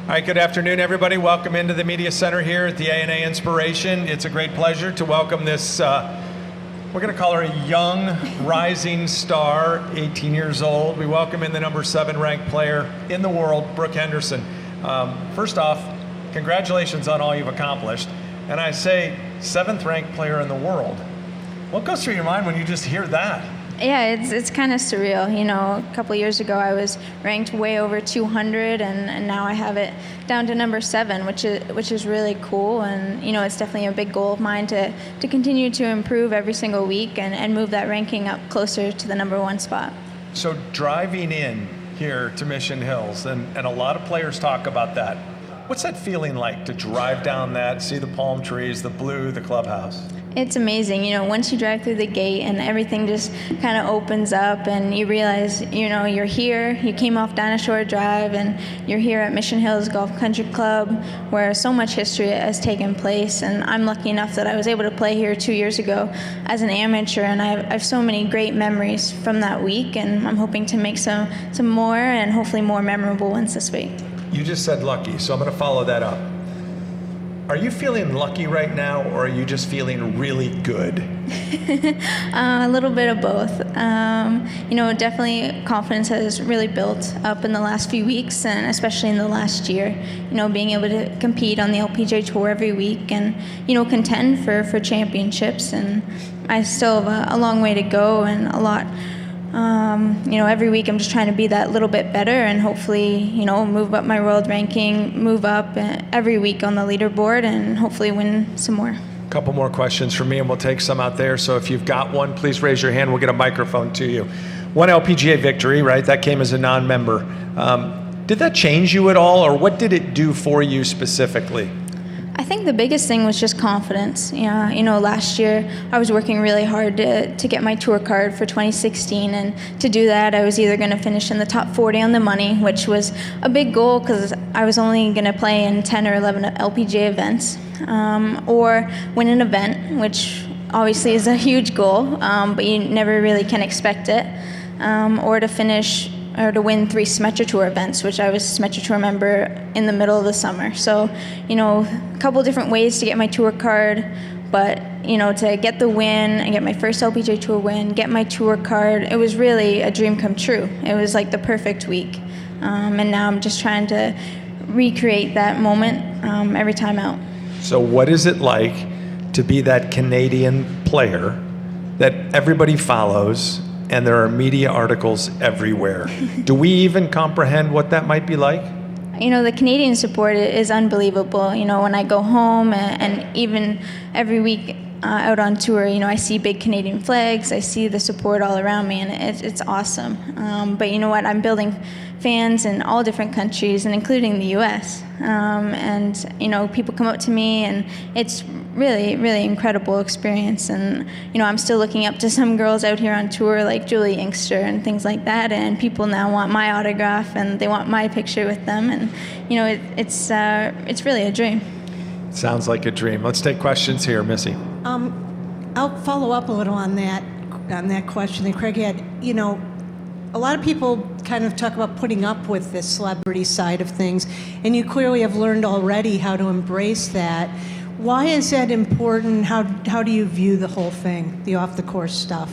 All right, good afternoon, everybody. Welcome into the Media Center here at the A&A Inspiration. It's a great pleasure to welcome this, we're going to call her a young, rising star, 18 years old. We welcome in the number 7 ranked player in the world, Brooke Henderson. First off, congratulations on all you've accomplished. And I say 7th ranked player in the world. What goes through your mind when you just hear that? Yeah, it's kind of surreal. You know, a couple of years ago I was ranked way over 200, and now I have it down to number 7, which is really cool. And you know, it's definitely a big goal of mine to continue to improve every single week and move that ranking up closer to the number 1 spot. So driving in here to Mission Hills, and a lot of players talk about that. What's that feeling like to drive down that, see the palm trees, the blue, the clubhouse? It's amazing. You know, once you drive through the gate and everything just kind of opens up and you realize, you know, you're here, you came off Dinosaur Drive and you're here at Mission Hills Golf Country Club where so much history has taken place. And I'm lucky enough that I was able to play here 2 years ago as an amateur, and I have so many great memories from that week, and I'm hoping to make some more and hopefully more memorable ones this week. You just said lucky, so I'm going to follow that up. Are you feeling lucky right now, or are you just feeling really good? A little bit of both. You know, definitely confidence has really built up in the last few weeks, and especially in the last year. You know, being able to compete on the LPGA Tour every week and, you know, contend for championships. And I still have a long way to go and a lot. You know, every week I'm just trying to be that little bit better and hopefully, you know, move up my world ranking, move up every week on the leaderboard, and hopefully win some more. A couple more questions from me, and we'll take some out there. So if you've got one, please raise your hand. We'll get a microphone to you. One LPGA victory, right? That came as a non-member. Did that change you at all, or what did it do for you specifically? I think the biggest thing was just confidence. Yeah, you know, last year I was working really hard to get my tour card for 2016, and to do that I was either going to finish in the top 40 on the money, which was a big goal because I was only going to play in 10 or 11 LPGA events, or win an event, which obviously is a huge goal, but you never really can expect it, or to finish or to win 3 Symetra Tour events, which I was a Symetra Tour member in the middle of the summer. So, you know, a couple different ways to get my tour card, but, you know, to get the win and get my first LPGA Tour win, get my tour card, it was really a dream come true. It was like the perfect week. And now I'm just trying to recreate that moment every time out. So what is it like to be that Canadian player that everybody follows, and there are media articles everywhere? Do we even comprehend what that might be like? You know, the Canadian support is unbelievable. You know, when I go home and even every week out on tour, you know, I see big Canadian flags, I see the support all around me, and it's awesome. But you know what, I'm building fans in all different countries, and including the U.S. And, you know, people come up to me, and it's really, really incredible experience. And, you know, I'm still looking up to some girls out here on tour like Julie Inkster and things like that, and people now want my autograph and they want my picture with them. And, you know, it's really a dream. Sounds like a dream. Let's take questions here, Missy. I'll follow up a little on that question that Craig had. You know, a lot of people kind of talk about putting up with this celebrity side of things, and you clearly have learned already how to embrace that. Why is that important? How do you view the whole thing, the off-the-course stuff?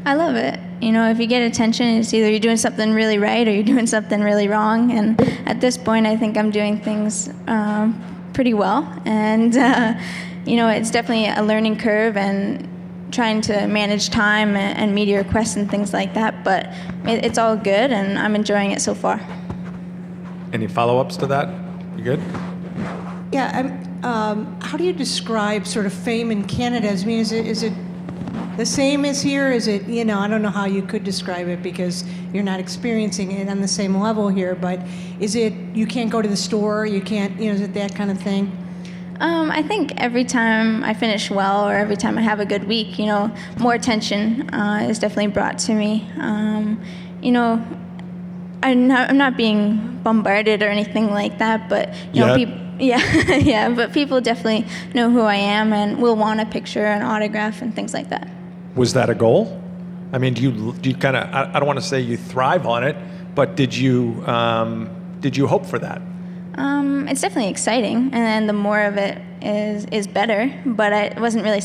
I love it. You know, if you get attention, it's either you're doing something really right or you're doing something really wrong. And at this point, I think I'm doing things pretty well. And, you know, it's definitely a learning curve and trying to manage time and media requests and things like that. But it's all good, and I'm enjoying it so far. Any follow-ups to that? You good? Yeah. How do you describe sort of fame in Canada? I mean, is it the same as here? Is it, you know, I don't know how you could describe it because you're not experiencing it on the same level here, but is it you can't go to the store, you can't, you know, is it that kind of thing? I think every time I finish well or every time I have a good week, you know, more attention is definitely brought to me. You know, I'm not being bombarded or anything like that, but, you know, people. Yeah, but people definitely know who I am and will want a picture, an autograph, and things like that. Was that a goal? I mean, do you kind of, I don't want to say you thrive on it, but did you hope for that? It's definitely exciting, and then the more of it is better, but it wasn't really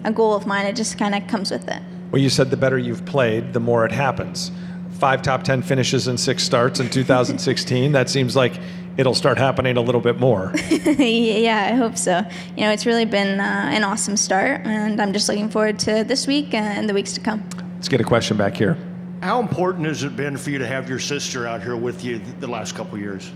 a goal of mine. It just kind of comes with it. Well, you said the better you've played, the more it happens. 5 top 10 finishes and 6 starts in 2016. That seems like it'll start happening a little bit more. Yeah, I hope so. It's really been an awesome start, and I'm just looking forward to this week and the weeks to come. Let's get a question back here. How important has it been for you to have your sister out here with you the last couple of years?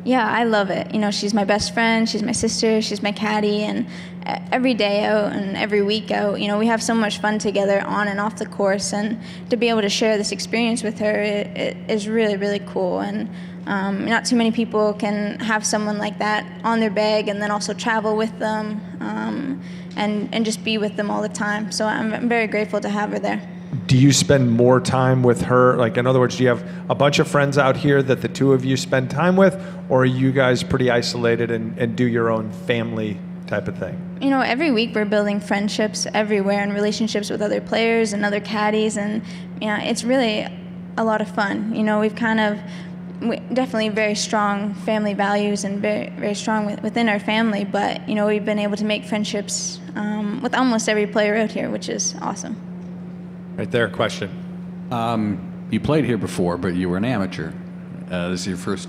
Yeah, I love it. She's my best friend, she's my sister, she's my caddy, and every day out and every week out, we have so much fun together on and off the course, and to be able to share this experience with her it is really, really cool. And not too many people can have someone like that on their bag and then also travel with them and just be with them all the time. So I'm very grateful to have her there. Do you spend more time with her? Like, in other words, do you have a bunch of friends out here that the two of you spend time with, or are you guys pretty isolated and do your own family type of thing? Every week we're building friendships everywhere and relationships with other players and other caddies, and it's really a lot of fun. We've definitely very strong family values and very, very strong within our family, but we've been able to make friendships with almost every player out here, which is awesome. Right there, question. You played here before, but you were an amateur. This is your first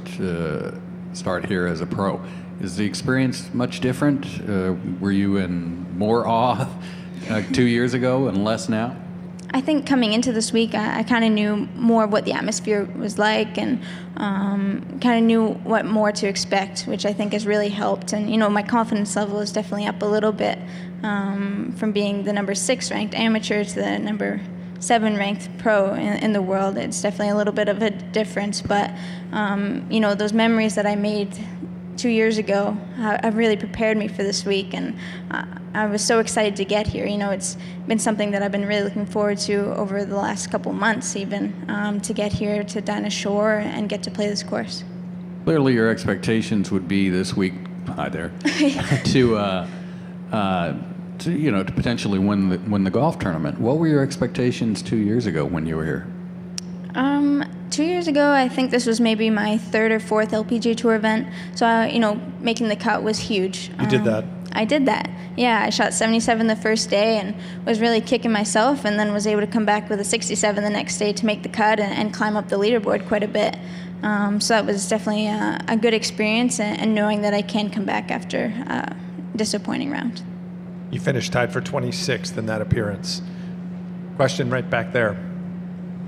start here as a pro. Is the experience much different? Were you in more awe 2 years ago and less now? I think coming into this week, I kind of knew more of what the atmosphere was like, and kind of knew what more to expect, which I think has really helped. And my confidence level is definitely up a little bit from being the number 6 ranked amateur to the number 7 ranked pro in the world. It's definitely a little bit of a difference, but those memories that I made 2 years ago have really prepared me for this week, and I was so excited to get here. It's been something that I've been really looking forward to over the last couple months, even to get here to Dinah Shore and get to play this course. Clearly, your expectations would be this week. Hi there. to potentially win the golf tournament. What were your expectations 2 years ago when you were here? 2 years ago, I think this was maybe my 3rd or 4th LPGA Tour event. So, making the cut was huge. You did that? I did that. Yeah, I shot 77 the first day and was really kicking myself, and then was able to come back with a 67 the next day to make the cut and climb up the leaderboard quite a bit. So that was definitely a good experience, and knowing that I can come back after a disappointing round. You finished tied for 26th in that appearance. Question right back there.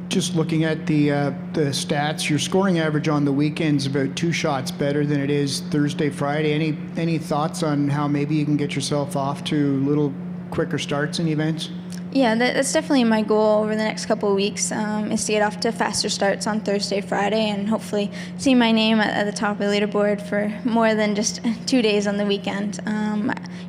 Just looking at the stats, your scoring average on the weekend's about 2 shots better than it is Thursday, Friday. Any thoughts on how maybe you can get yourself off to little quicker starts in events? Yeah, that's definitely my goal over the next couple of weeks, is to get off to faster starts on Thursday, Friday, and hopefully see my name at the top of the leaderboard for more than just 2 days on the weekend.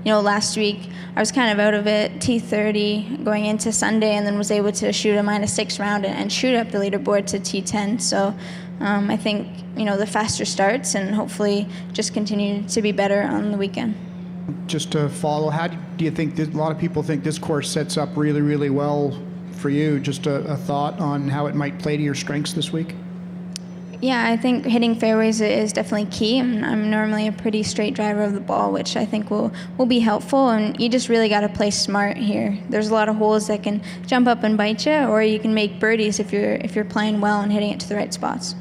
Last week I was kind of out of it, T30 going into Sunday, and then was able to shoot a -6 round and shoot up the leaderboard to T10. So I think, the faster starts, and hopefully just continue to be better on the weekend. Just to follow, how do you think a lot of people think this course sets up really, really well for you? Just a thought on how it might play to your strengths this week? Yeah, I think hitting fairways is definitely key. I'm normally a pretty straight driver of the ball, which I think will be helpful, and you just really got to play smart here. There's a lot of holes that can jump up and bite you, or you can make birdies if you're playing well and hitting it to the right spots.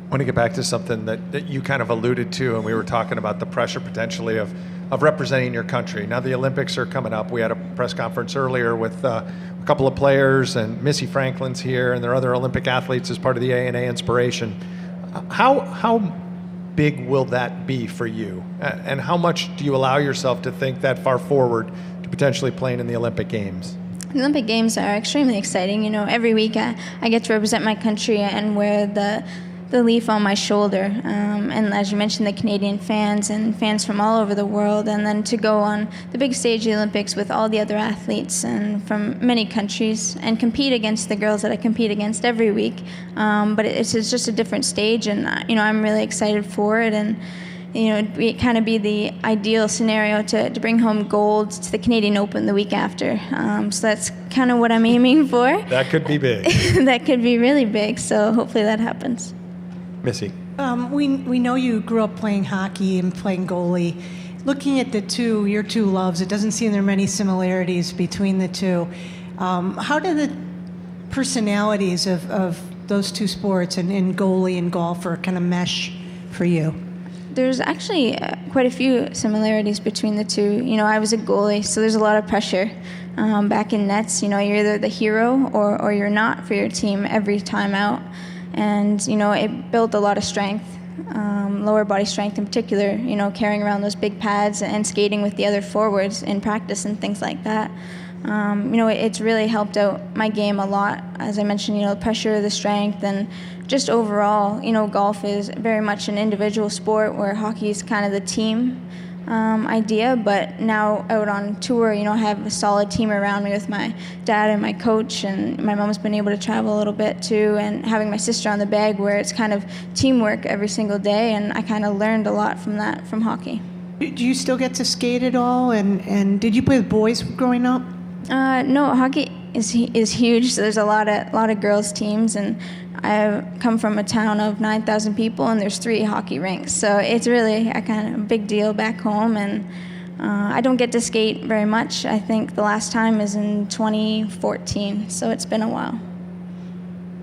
I want to get back to something that you kind of alluded to, and we were talking about the pressure potentially of representing your country. Now the Olympics are coming up. We had a press conference earlier with a couple of players, and Missy Franklin's here, and there are other Olympic athletes as part of the ANA Inspiration. How big will that be for you? And how much do you allow yourself to think that far forward to potentially playing in the Olympic Games? The Olympic Games are extremely exciting. Every week I get to represent my country and wear the leaf on my shoulder, and as you mentioned, the Canadian fans and fans from all over the world, and then to go on the big stage of the Olympics with all the other athletes and from many countries and compete against the girls that I compete against every week. But it's just a different stage, and I'm really excited for it, and it kind of be the ideal scenario to bring home gold to the Canadian Open the week after. So that's kind of what I'm aiming for. That could be big. That could be really big, so hopefully that happens. Missy. We know you grew up playing hockey and playing goalie. Looking at your two loves, it doesn't seem there are many similarities between the two. How do the personalities of those two sports and goalie and golfer kind of mesh for you? There's actually quite a few similarities between the two. I was a goalie, so there's a lot of pressure back in nets. You're either the hero or you're not for your team every time out. And, it built a lot of strength, lower body strength in particular, carrying around those big pads and skating with the other forwards in practice and things like that. It's really helped out my game a lot. As I mentioned, the pressure, the strength, and just overall, golf is very much an individual sport where hockey is kind of the team idea. But now out on tour, I have a solid team around me with my dad and my coach, and my mom's been able to travel a little bit too, and having my sister on the bag where it's kind of teamwork every single day, and I kind of learned a lot from that from hockey. Do you still get to skate at all? And did you play with boys growing up? No, hockey is huge. So there's a lot of girls teams, and I come from a town of 9,000 people, and there's 3 hockey rinks. So it's really a kind of big deal back home, and I don't get to skate very much. I think the last time is in 2014, so it's been a while.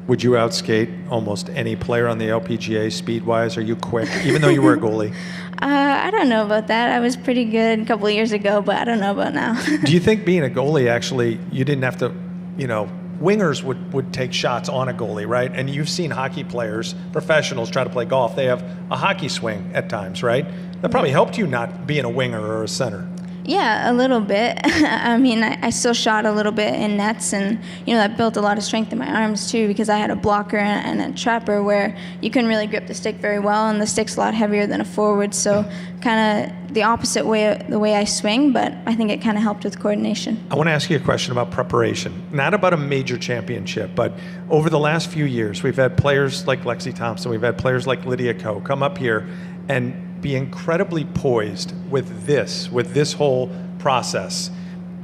Would you outskate almost any player on the LPGA speed-wise? Are you quick, even though you were a goalie? I don't know about that. I was pretty good a couple of years ago, but I don't know about now. Do you think being a goalie, actually, you didn't have to, wingers would take shots on a goalie, right? And you've seen hockey players, professionals, try to play golf. They have a hockey swing at times, right? That probably helped you not being a winger or a center. Yeah, a little bit. I mean, I still shot a little bit in nets, and that built a lot of strength in my arms too, because I had a blocker and a trapper where you couldn't really grip the stick very well, and the stick's a lot heavier than a forward, so kind of the opposite way, the way I swing, but I think it kind of helped with coordination. I want to ask you a question about preparation, not about a major championship, but over the last few years, we've had players like Lexi Thompson, we've had players like Lydia Ko come up here and be incredibly poised with this whole process.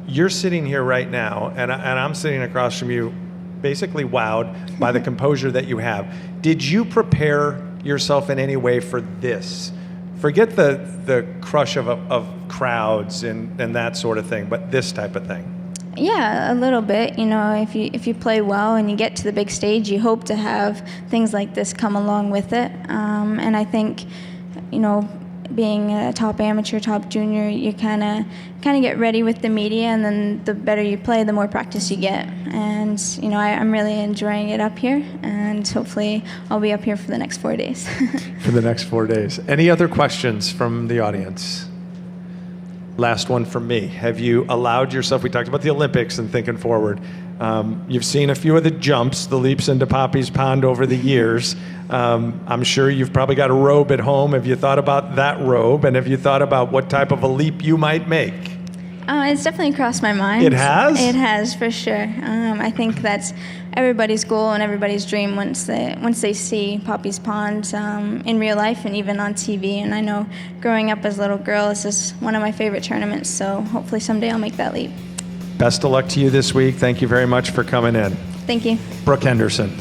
You're sitting here right now, and I'm sitting across from you, basically wowed by the composure that you have. Did you prepare yourself in any way for this? Forget the crush of crowds and that sort of thing, but this type of thing. Yeah, a little bit. If you play well and you get to the big stage, you hope to have things like this come along with it. And I think, being a top amateur, top junior, you kind of get ready with the media, and then the better you play, the more practice you get. And I'm really enjoying it up here, and hopefully I'll be up here for the next 4 days. For the next 4 days. Any other questions from the audience? Last one from me. Have you allowed yourself, we talked about the Olympics and thinking forward, you've seen a few of the jumps, the leaps into Poppy's Pond over the years. I'm sure you've probably got a robe at home. Have you thought about that robe, and have you thought about what type of a leap you might make? It's definitely crossed my mind. It has? It has, for sure. I think that's everybody's goal and everybody's dream once they see Poppy's Pond in real life and even on TV. And I know growing up as a little girl, this is one of my favorite tournaments, so hopefully someday I'll make that leap. Best of luck to you this week. Thank you very much for coming in. Thank you. Brooke Henderson.